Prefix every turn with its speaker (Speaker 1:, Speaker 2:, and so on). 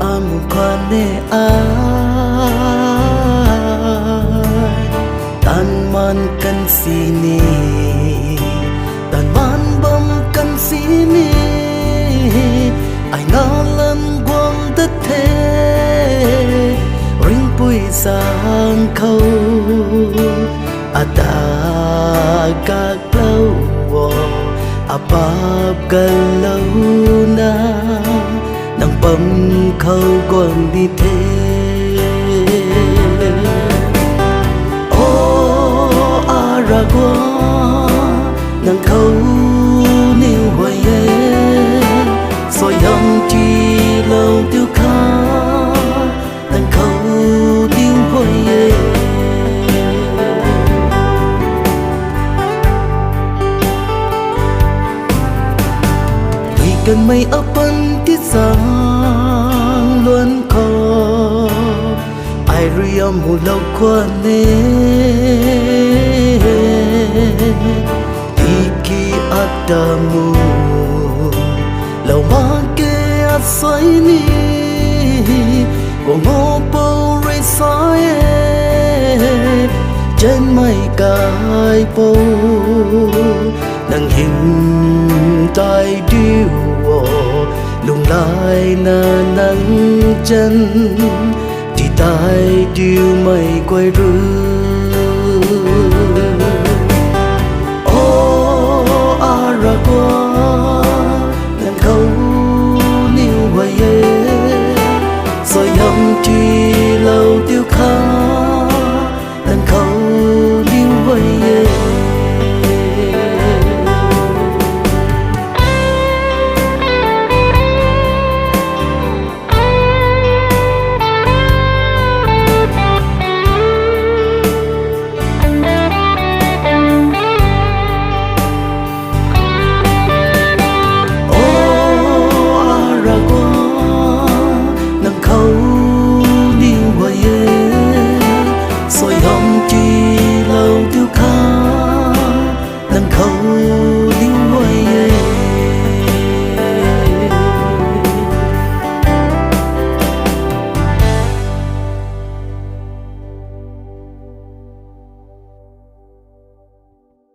Speaker 1: amu kwane ai tan man kan sini tan man bam kan sini ai ngalan gwang đất thế ring pui sang khâu ada các lâu apap galau na nang pam khâu gwang đi thế ô aragwa nang khâu niu hoài soi yam chi lâu tiêu khá nang khâu tiêu hoài cần mây ấp bắn tiết sáng luôn khó ai riêng một lâu qua nè thì khi ada mu lâu mà kê ắt say ni của ngô bầu rơi say trên mây cài bầu nắng hình tai điêu lung lại na nắng chân thì tai điêu mây quay rơi